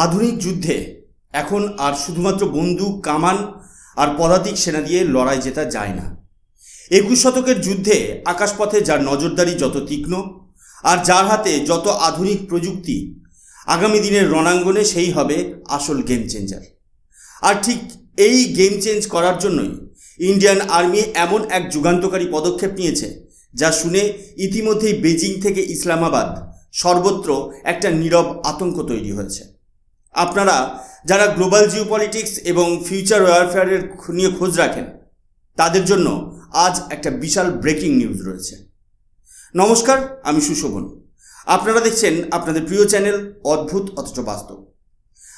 আধুনিক যুদ্ধে এখন আর শুধুমাত্র বন্দুক, কামান আর পদাতিক সেনা দিয়ে লড়াই জেতা যায় না। 21 শতকের যুদ্ধে আকাশপথে যার নজরদারি যত তীক্ষ্ণ আর যার হাতে যত আধুনিক প্রযুক্তি, আগামী দিনের রণাঙ্গনে সেই হবে আসল গেম চেঞ্জার। আর ঠিক এই গেম চেঞ্জ করার জন্যই ইন্ডিয়ান আর্মি এমন এক যুগান্তকারী পদক্ষেপ নিয়েছে যা শুনে ইতিমধ্যেই বেজিং থেকে ইসলামাবাদ সর্বত্র একটা নীরব আতঙ্ক তৈরি হয়েছে। আপনারা যারা গ্লোবাল জিওপলিটিক্স এবং ফিউচার ওয়ারফেয়ারের নিয়ে খোঁজ রাখেন, তাদের জন্য আজ একটা বিশাল ব্রেকিং নিউজ রয়েছে। নমস্কার, আমি সুশোভন। আপনারা দেখছেন আপনাদের প্রিয় চ্যানেল অদ্ভুত অথচ বাস্তব।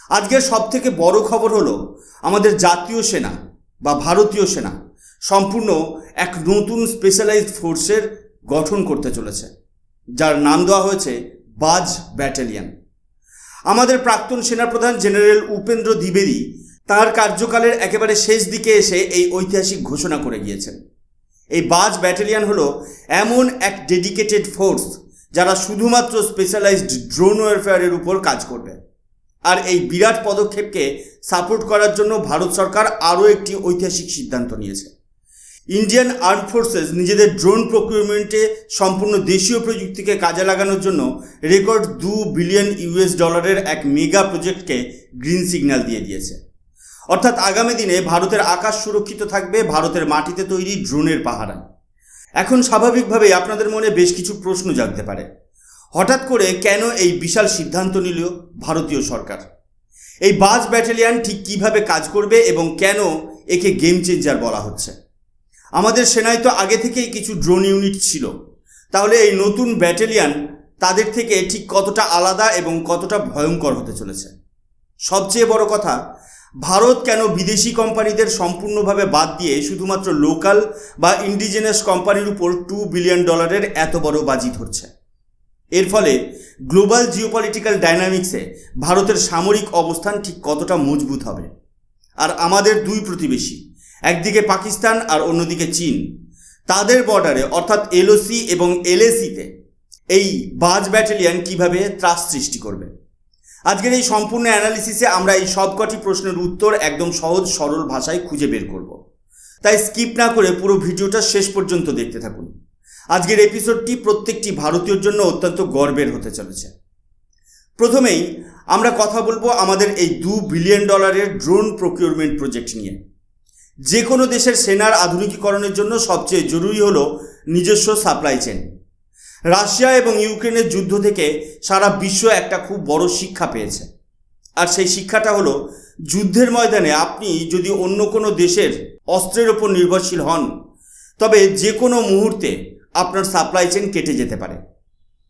আজকের সবথেকে বড় খবর হলো আমাদের জাতীয় সেনা বা ভারতীয় সেনা সম্পূর্ণ এক নতুন স্পেশালাইজড ফোর্সের গঠন করতে চলেছে, যার নাম দেওয়া হয়েছে বাজ ব্যাটালিয়ন। আমাদের প্রাক্তন সেনাপ্রধান জেনারেল উপেন্দ্র দ্বিবেদী তাঁর কার্যকালের একেবারে শেষ দিকে এসে এই ঐতিহাসিক ঘোষণা করে গিয়েছেন। এই বাজ ব্যাটালিয়ন হলো এমন এক ডেডিকেটেড ফোর্স যারা শুধুমাত্র স্পেশালাইজড ড্রোন ওয়ারফেয়ারের উপর কাজ করবে। আর এই বিরাট পদক্ষেপকে সাপোর্ট করার জন্য ভারত সরকার আরও একটি ঐতিহাসিক সিদ্ধান্ত নিয়েছে। ইন্ডিয়ান আর্ম ফোর্সেস নিজেদের ড্রোন প্রকিউরমেন্টে সম্পূর্ণ দেশীয় প্রযুক্তিকে কাজে লাগানোর জন্য রেকর্ড $2 বিলিয়ন এক মেগা প্রজেক্টকে গ্রিন সিগন্যাল দিয়ে দিয়েছে। অর্থাৎ আগামী দিনে ভারতের আকাশ সুরক্ষিত থাকবে ভারতের মাটিতে তৈরি ড্রোনের পাহারায়। এখন স্বাভাবিকভাবেই আপনাদের মনে বেশ কিছু প্রশ্ন জাগতে পারে, হঠাৎ করে কেন এই বিশাল সিদ্ধান্ত নিল ভারতীয় সরকার? এই বাজ ব্যাটালিয়ন ঠিক কিভাবে কাজ করবে এবং কেন একে গেম চেঞ্জার বলা হচ্ছে? আমাদের সেনায় তো আগে থেকেই কিছু ড্রোন ইউনিট ছিল, তাহলে এই নতুন ব্যাটালিয়ন তাদের থেকে ঠিক কতটা আলাদা এবং কতটা ভয়ঙ্কর হতে চলেছে? সবচেয়ে বড় কথা, ভারত কেন বিদেশি কোম্পানিদের সম্পূর্ণভাবে বাদ দিয়ে শুধুমাত্র লোকাল বা ইন্ডিজিনাস কোম্পানির উপর $2 বিলিয়ন এত বড় বাজি ধরছে? এর ফলে গ্লোবাল জিওপলিটিক্যাল ডাইনামিক্সে ভারতের সামরিক অবস্থান ঠিক কতটা মজবুত হবে? আর আমাদের দুই প্রতিবেশী, একদিকে পাকিস্তান আর অন্যদিকে চীন, তাদের বর্ডারে অর্থাৎ এলওসি এবং এলএসিতে এই বাজ ব্যাটালিয়ন কিভাবে ত্রাস সৃষ্টি করবে? আজকের এই সম্পূর্ণ অ্যানালিসিসে আমরা এই সবকটি প্রশ্নের উত্তর একদম সহজ সরল ভাষায় খুঁজে বের করব। তাই স্কিপ না করে পুরো ভিডিওটা শেষ পর্যন্ত দেখতে থাকুন। আজকের এপিসোডটি প্রত্যেকটি ভারতীয়র জন্য অত্যন্ত গর্বের হতে চলেছে। প্রথমেই আমরা কথা বলবো আমাদের এই $2 বিলিয়ন ড্রোন প্রকিউরমেন্ট প্রজেক্ট নিয়ে। যে কোনো দেশের সেনার আধুনিকীকরণের জন্য সবচেয়ে জরুরি হলো নিজস্ব সাপ্লাই চেন। রাশিয়া এবং ইউক্রেনের যুদ্ধ থেকে সারা বিশ্ব একটা খুব বড় শিক্ষা পেয়েছে, আর সেই শিক্ষাটা হলো যুদ্ধের ময়দানে আপনি যদি অন্য কোনো দেশের অস্ত্রের ওপর নির্ভরশীল হন, তবে যে কোনো মুহূর্তে আপনার সাপ্লাই চেন কেটে যেতে পারে।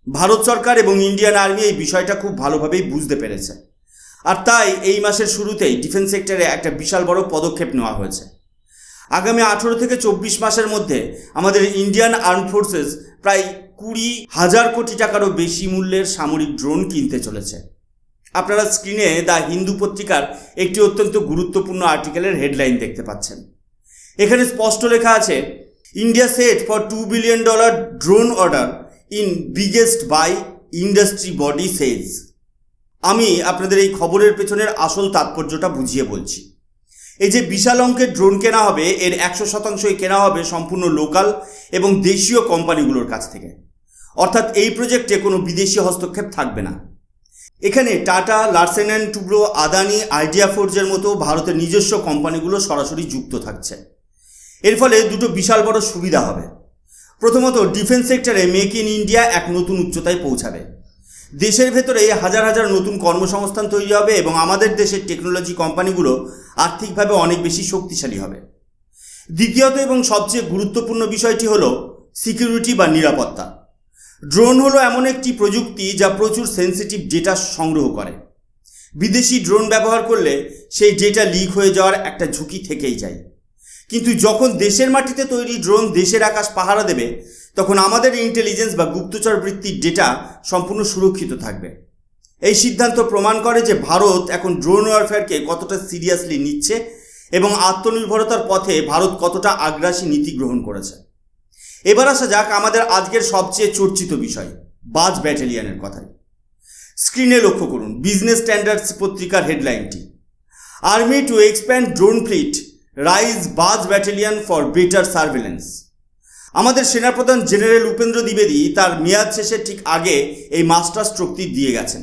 ভারত সরকার এবং ইন্ডিয়ান আর্মি এই বিষয়টা খুব ভালোভাবেই বুঝতে পেরেছে, আর তাই এই মাসের শুরুতেই ডিফেন্স সেক্টরে একটা বিশাল বড় পদক্ষেপ নেওয়া হয়েছে। আগামী 18 থেকে 24 মাসের মধ্যে আমাদের ইন্ডিয়ান আর্ম ফোর্সেস প্রায় 20,000 কোটি টাকারও বেশি মূল্যের সামরিক ড্রোন কিনতে চলেছে। আপনারা স্ক্রিনে দ্য হিন্দু পত্রিকার একটি অত্যন্ত গুরুত্বপূর্ণ আর্টিকেলের হেডলাইন দেখতে পাচ্ছেন। এখানে স্পষ্ট লেখা আছে, India set for $2 billion drone order in biggest buy industry body says. আমি আপনাদের এই খবরের পেছনের আসল তাৎপর্যটা বুঝিয়ে বলছি। এই যে বিশাল অঙ্কের ড্রোন কেনা হবে, এর 100%ই কেনা হবে সম্পূর্ণ লোকাল এবং দেশীয় কোম্পানিগুলোর কাছ থেকে। অর্থাৎ এই প্রজেক্টে কোনো বিদেশি হস্তক্ষেপ থাকবে না। এখানে Tata, Larsen and Toubro, Adani, আইডিয়া ফোর্জের মতো ভারতের নিজস্ব কোম্পানিগুলো সরাসরি যুক্ত থাকছে। এর ফলে দুটো বিশাল বড় সুবিধা হবে। প্রথমত, ডিফেন্স সেক্টরে মেক ইন ইন্ডিয়া এক নতুন উচ্চতায় পৌঁছাবে। দেশের ভেতরে হাজার হাজার নতুন কর্মসংস্থান তৈরি হবে এবং আমাদের দেশের টেকনোলজি কোম্পানিগুলো আর্থিকভাবে অনেক বেশি শক্তিশালী হবে। দ্বিতীয়ত এবং সবচেয়ে গুরুত্বপূর্ণ বিষয়টি হলো সিকিউরিটি বা নিরাপত্তা। ড্রোন হলো এমন একটি প্রযুক্তি যা প্রচুর সেন্সিটিভ ডেটা সংগ্রহ করে। বিদেশি ড্রোন ব্যবহার করলে সেই ডেটা লিক হয়ে যাওয়ার একটা ঝুঁকি থেকেই যায়। কিন্তু যখন দেশের মাটিতে তৈরি ড্রোন দেশের আকাশ পাহারা দেবে, তখন আমাদের ইন্টেলিজেন্স বা গুপ্তচর বৃত্তির ডেটা সম্পূর্ণ সুরক্ষিত থাকবে। এই সিদ্ধান্ত প্রমাণ করে যে ভারত এখন ড্রোন ওয়ারফেয়ারকে কতটা সিরিয়াসলি নিচ্ছে এবং আত্মনির্ভরতার পথে ভারত কতটা আগ্রাসী নীতি গ্রহণ করেছে। এবার আসা যাক আমাদের আজকের সবচেয়ে চর্চিত বিষয়, বাজ ব্যাটালিয়নের কথায়। স্ক্রিনে লক্ষ্য করুন বিজনেস স্ট্যান্ডার্ডস পত্রিকার হেডলাইনটি, army to expand drone fleet, raise Baaz battalion for better surveillance. আমাদের সেনাপ্রধান জেনারেল উপেন্দ্র দ্বিবেদী তার মেয়াদ শেষের ঠিক আগে এই মাস্টার স্ট্রোকটি দিয়ে গেছেন।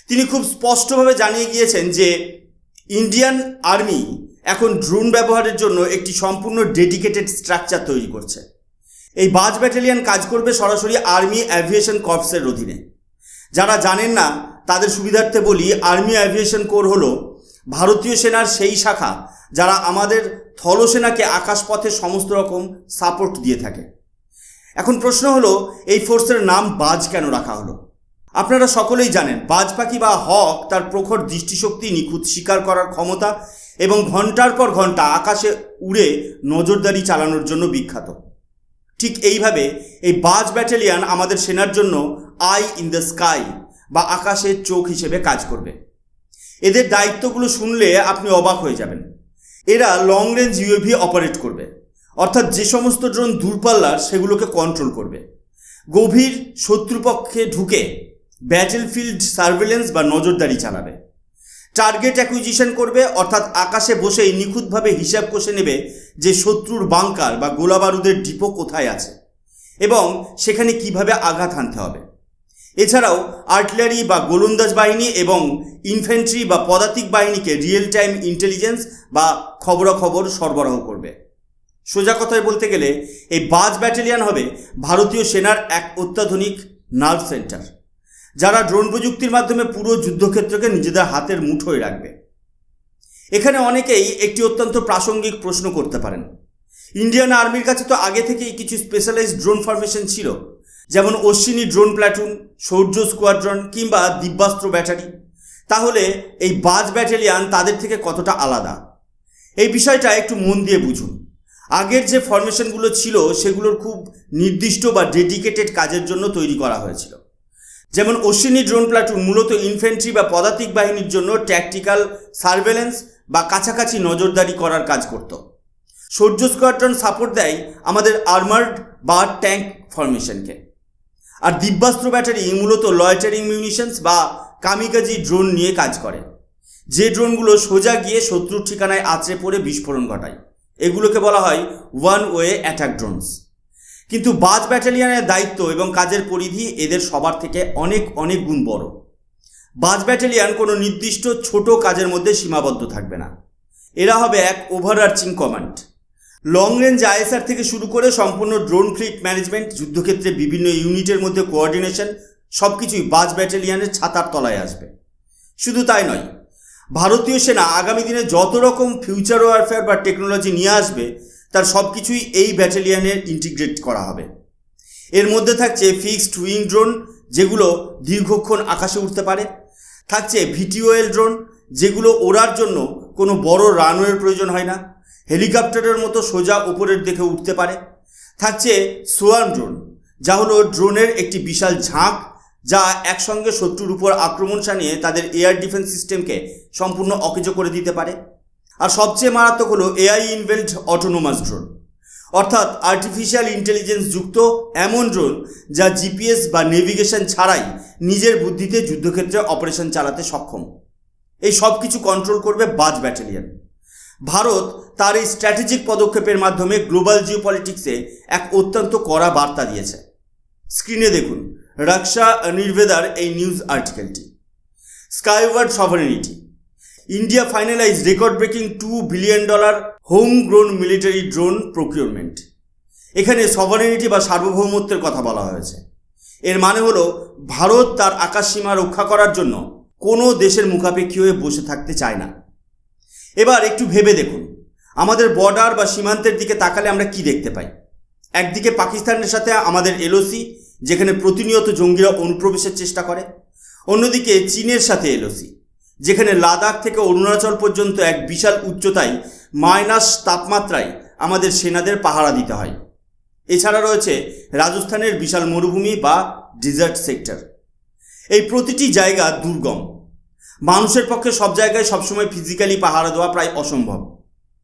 তিনি খুব স্পষ্টভাবে জানিয়ে গিয়েছেন যে ইন্ডিয়ান আর্মি এখন ড্রোন ব্যবহারের জন্য একটি সম্পূর্ণ ডেডিকেটেড স্ট্রাকচার তৈরি করছে। এই বাজ ব্যাটালিয়ন কাজ করবে সরাসরি আর্মি অ্যাভিয়েশন কর্পসের অধীনে। যারা জানেন না তাদের সুবিধার্থে বলি, আর্মি অ্যাভিয়েশন কোর হলো ভারতীয় সেনার সেই শাখা যারা আমাদের স্থলসেনাকে আকাশপথে সমস্ত রকম সাপোর্ট দিয়ে থাকে। এখন প্রশ্ন হলো, এই ফোর্সের নাম বাজ কেন রাখা হলো? আপনারা সকলেই জানেন বাজ পাখি বা হক তার প্রখর দৃষ্টিশক্তি, নিখুঁত শিকার করার ক্ষমতা এবং ঘন্টার পর ঘন্টা আকাশে উড়ে নজরদারি চালানোর জন্য বিখ্যাত। ঠিক এইভাবে এই বাজ ব্যাটালিয়ন আমাদের সেনার জন্য আই ইন দ্য স্কাই বা আকাশের চোখ হিসেবে কাজ করবে। এদের দায়িত্বগুলো শুনলে আপনি অবাক হয়ে যাবেন। এরা লং রেঞ্জ ইউএভি অপারেট করবে, অর্থাৎ যে সমস্ত ড্রোন দূরপাল্লার সেগুলোকে কন্ট্রোল করবে। গভীর শত্রুপক্ষে ঢুকে ব্যাটেলফিল্ড সার্ভেলেন্স বা নজরদারি চালাবে। টার্গেট অ্যাকুইজিশন করবে, অর্থাৎ আকাশে বসেই নিখুঁতভাবে হিসাব কষে নেবে যে শত্রুর বাংকার বা গোলাবারুদের ডিপো কোথায় আছে এবং সেখানে কিভাবে আঘাত হানতে হবে। এছাড়াও আর্টিলারি বা গোলন্দাজ বাহিনী এবং ইনফ্যান্ট্রি বা পদাতিক বাহিনীকে রিয়েল টাইম ইন্টেলিজেন্স বা খবরাখবর সরবরাহ করবে। সোজা কথায় বলতে গেলে এই বাজ ব্যাটালিয়ন হবে ভারতীয় সেনার এক অত্যাধুনিক নার্ভ সেন্টার, যারা ড্রোন প্রযুক্তির মাধ্যমে পুরো যুদ্ধক্ষেত্রকে নিজেদের হাতের মুঠোয় রাখবে। এখানে অনেকেই একটি অত্যন্ত প্রাসঙ্গিক প্রশ্ন করতে পারেন, ইন্ডিয়ান আর্মির কাছে তো আগে থেকেই কিছু স্পেশালাইজড ড্রোন ফরমেশন ছিল, যেমন অশ্বিনী ড্রোন প্ল্যাটুন, শৌর্য স্কোয়াড্রন কিংবা দিব্যাস্ত্র ব্যাটারি। তাহলে এই বাজ ব্যাটালিয়ন তাদের থেকে কতটা আলাদা? এই বিষয়টা একটু মন দিয়ে বুঝুন। আগের যে ফরমেশনগুলো ছিল সেগুলোর খুব নির্দিষ্ট বা ডেডিকেটেড কাজের জন্য তৈরি করা হয়েছিল। যেমন অশ্বিনী ড্রোন প্ল্যাটুন মূলত ইনফ্যান্ট্রি বা পদাতিক বাহিনীর জন্য ট্যাকটিক্যাল সার্ভেলেন্স বা কাছাকাছি নজরদারি করার কাজ করত। শৌর্য স্কোয়াড্রন সাপোর্ট দেয় আমাদের আর্মার্ড বা ট্যাঙ্ক ফরমেশনকে। আর দিব্যাস্ত্র ব্যাটারি মূলত লয়টারিং মিউনিশনস বা কামিকাজি ড্রোন নিয়ে কাজ করে, যে ড্রোনগুলো সোজা গিয়ে শত্রুর ঠিকানায় আছড়ে পড়ে বিস্ফোরণ ঘটায়। এগুলোকে বলা হয় ওয়ান ওয়ে অ্যাটাক ড্রোনস। কিন্তু বাজ ব্যাটালিয়নের দায়িত্ব এবং কাজের পরিধি এদের সবার থেকে অনেক অনেক গুণ বড়। বাজ ব্যাটালিয়ন কোনো নির্দিষ্ট ছোট কাজের মধ্যে সীমাবদ্ধ থাকবে না। এরা হবে এক ওভারআর্চিং কমান্ড। লং রেঞ্জ আইএসআর থেকে শুরু করে সম্পূর্ণ ড্রোন ফ্লিট ম্যানেজমেন্ট, যুদ্ধক্ষেত্রে বিভিন্ন ইউনিটের মধ্যে কোঅর্ডিনেশন, সব কিছুই বাজ ব্যাটালিয়নের ছাতার তলায় আসবে। শুধু তাই নয়, ভারতীয় সেনা আগামী দিনে যত রকম ফিউচার ওয়ারফেয়ার বা টেকনোলজি নিয়ে আসবে তার সব কিছুই এই ব্যাটালিয়নের ইন্টিগ্রেট করা হবে। এর মধ্যে থাকছে ফিক্সড উইং ড্রোন, যেগুলো দীর্ঘক্ষণ আকাশে উঠতে পারে। থাকছে ভিটিওএল ড্রোন, যেগুলো ওড়ার জন্য কোনো বড় রানওয়ের প্রয়োজন হয় না, হেলিকপ্টারের মতো সোজা উপরের দিকে উঠতে পারে। থাকছে সোয়ার্ম ড্রোন, যা হলো ড্রোনের একটি বিশাল ঝাঁক, যা একসঙ্গে শত্রুর উপর আক্রমণ শানিয়ে তাদের এয়ার ডিফেন্স সিস্টেমকে সম্পূর্ণ অকেজো করে দিতে পারে। আর সবচেয়ে মারাত্মক হলো এআই ইনভেল্ড অটোনোমাস ড্রোন, অর্থাৎ আর্টিফিশিয়াল ইন্টেলিজেন্স যুক্ত এমন ড্রোন যা জিপিএস বা নেভিগেশন ছাড়াই নিজের বুদ্ধিতে যুদ্ধক্ষেত্রে অপারেশন চালাতে সক্ষম। এই সব কিছু কন্ট্রোল করবে বাজ ব্যাটালিয়ন। ভারত তার এই স্ট্র্যাটেজিক পদক্ষেপের মাধ্যমে গ্লোবাল জিওপলিটিক্সে এক অত্যন্ত কড়া বার্তা দিয়েছে। স্ক্রিনে দেখুন রক্ষা নির্ভেদার এই নিউজ আর্টিকেলটি। Skyward sovereignty, India finalise record breaking $2 billion home grown military drone procurement. এখানে সভারেনিটি বা সার্বভৌমত্বের কথা বলা হয়েছে। এর মানে হলো ভারত তার আকাশসীমা রক্ষা করার জন্য কোনো দেশের মুখাপেক্ষী হয়ে বসে থাকতে চায় না। এবার একটু ভেবে দেখুন, আমাদের বর্ডার বা সীমান্তের দিকে তাকালে আমরা কি দেখতে পাই? একদিকে পাকিস্তানের সাথে আমাদের এলওসি, যেখানে প্রতিনিয়ত জঙ্গিরা অনুপ্রবেশের চেষ্টা করে। অন্যদিকে চীনের সাথে এলওসি, যেখানে লাদাখ থেকে অরুণাচল পর্যন্ত এক বিশাল উচ্চতায় মাইনাস তাপমাত্রায় আমাদের সেনাদের পাহারা দিতে হয়। এছাড়া রয়েছে রাজস্থানের বিশাল মরুভূমি বা ডিজার্ট সেক্টর। এই প্রতিটি জায়গা দুর্গম, মানুষের পক্ষে সব জায়গায় সবসময় ফিজিক্যালি পাহারা দেওয়া প্রায় অসম্ভব।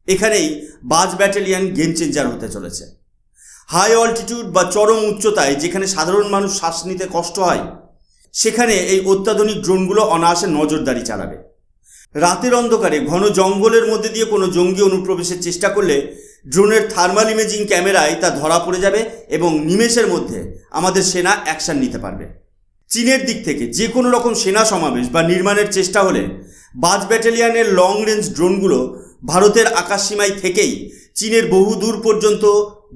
এখানেই বাজ ব্যাটালিয়ন গেম চেঞ্জার হতে চলেছে। হাই অল্টিটিউড বা চরম উচ্চতায় যেখানে সাধারণ মানুষ শ্বাস নিতে কষ্ট হয়, সেখানে এই অত্যাধুনিক ড্রোনগুলো অনায়াসে নজরদারি চালাবে। রাতের অন্ধকারে ঘন জঙ্গলের মধ্যে দিয়ে কোনো জঙ্গি অনুপ্রবেশের চেষ্টা করলে ড্রোনের থার্মাল ইমেজিং ক্যামেরায় তা ধরা পড়ে যাবে এবং নিমেষের মধ্যে আমাদের সেনা অ্যাকশন নিতে পারবে। চীনের দিক থেকে যে কোনো রকম সেনা সমাবেশ বা নির্মাণের চেষ্টা হলে বাজ ব্যাটালিয়নের লং রেঞ্জ ড্রোনগুলো ভারতের আকাশসীমায় থেকেই চীনের বহু দূর পর্যন্ত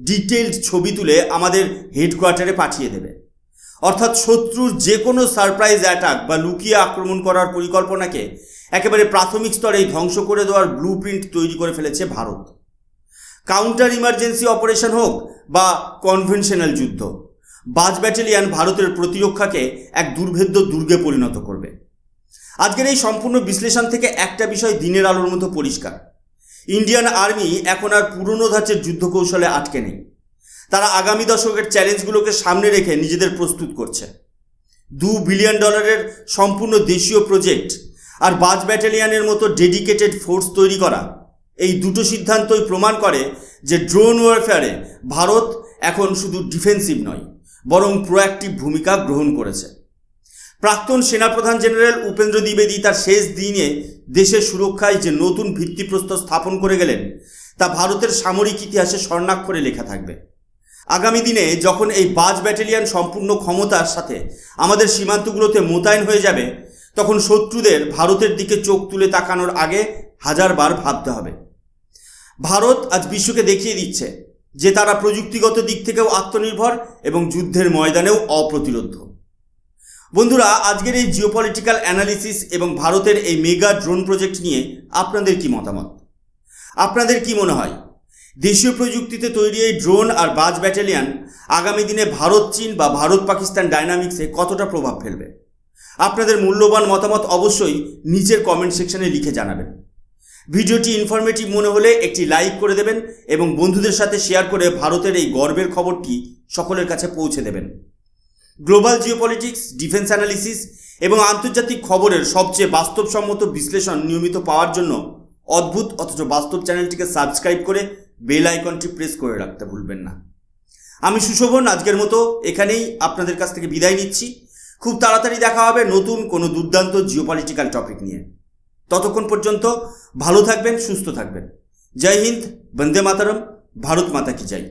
ডিটেইলড ছবি তুলে আমাদের হেডকোয়ার্টারে পাঠিয়ে দেবে। অর্থাৎ শত্রুর যে কোনো সারপ্রাইজ অ্যাটাক বা লুকিয়ে আক্রমণ করার পরিকল্পনাকে একেবারে প্রাথমিক স্তরেই ধ্বংস করে দেওয়ার ব্লুপ্রিন্ট তৈরি করে ফেলেছে ভারত। কাউন্টার ইমার্জেন্সি অপারেশন হোক বা কনভেনশনাল যুদ্ধ, বাজ ব্যাটালিয়ন ভারতের প্রতিরক্ষাকে এক দুর্ভেদ্য দুর্গে পরিণত করবে। আজকের এই সম্পূর্ণ বিশ্লেষণ থেকে একটা বিষয় দিনের আলোর মতো পরিষ্কার: ইন্ডিয়ান আর্মি এখন আর পুরনো ধাঁচের যুদ্ধ কৌশলে আটকে নেই। তারা আগামী দশকের চ্যালেঞ্জগুলোকে সামনে রেখে নিজেদের প্রস্তুত করছে। $2 বিলিয়ন সম্পূর্ণ দেশীয় প্রজেক্ট আর বাজ ব্যাটালিয়নের মতো ডেডিকেটেড ফোর্স তৈরি করা, এই দুটো সিদ্ধান্তই প্রমাণ করে যে ড্রোন ওয়ারফেয়ারে ভারত এখন শুধু ডিফেন্সিভ নয়, বরং প্রোঅ্যাক্টিভ ভূমিকা গ্রহণ করেছে। প্রাক্তন সেনাপ্রধান জেনারেল উপেন্দ্র দ্বিবেদী তার শেষ দিনে দেশের সুরক্ষায় যে নতুন ভিত্তিপ্রস্তর স্থাপন করে গেলেন তা ভারতের সামরিক ইতিহাসে স্বর্ণাক্ষরে লেখা থাকবে। আগামী দিনে যখন এই বাজ ব্যাটালিয়ন সম্পূর্ণ ক্ষমতার সাথে আমাদের সীমান্তগুলোতে মোতায়েন হয়ে যাবে, তখন শত্রুদের ভারতের দিকে চোখ তুলে তাকানোর আগে হাজারবার ভাবতে হবে। ভারত আজ বিশ্বকে দেখিয়ে দিচ্ছে যে তারা প্রযুক্তিগত দিক থেকেও আত্মনির্ভর এবং যুদ্ধের ময়দানেও অপ্রতিরোধ। বন্ধুরা, আজকের এই জিওপলিটিক্যাল অ্যানালিসিস এবং ভারতের এই মেগা ড্রোন প্রজেক্ট নিয়ে আপনাদের কি মতামত? আপনাদের কি মনে হয় দেশীয় প্রযুক্তিতে তৈরি এই ড্রোন আর বাজ ব্যাটালিয়ন আগামী দিনে ভারত চীন বা ভারত পাকিস্তান ডাইনামিক্সে কতটা প্রভাব ফেলবে? আপনাদের মূল্যবান মতামত অবশ্যই নিচের কমেন্ট সেকশনে লিখে জানাবেন। ভিডিওটি ইনফরমেটিভ মনে হলে একটি লাইক করে দেবেন এবং বন্ধুদের সাথে শেয়ার করে ভারতের এই গর্বের খবরটি সকলের কাছে পৌঁছে দেবেন। গ্লোবাল জিওপলিটিক্স, ডিফেন্স অ্যানালিসিস এবং আন্তর্জাতিক খবরের সবচেয়ে বাস্তবসম্মত বিশ্লেষণ নিয়মিত পাওয়ার জন্য অদ্ভুত অথচ বাস্তব চ্যানেলটিকে সাবস্ক্রাইব করে বেল আইকনটি প্রেস করে রাখতে ভুলবেন না। আমি সুশোভন আজকের মতো এখানেই আপনাদের কাছ থেকে বিদায় নিচ্ছি। খুব তাড়াতাড়ি দেখা হবে নতুন কোনো দুর্দান্ত জিওপলিটিক্যাল টপিক নিয়ে। ততক্ষণ পর্যন্ত ভালো থাকবেন, সুস্থ থাকবেন। জয় হিন্দ, বন্দে মাতরম, ভারত মাতা কি জয়।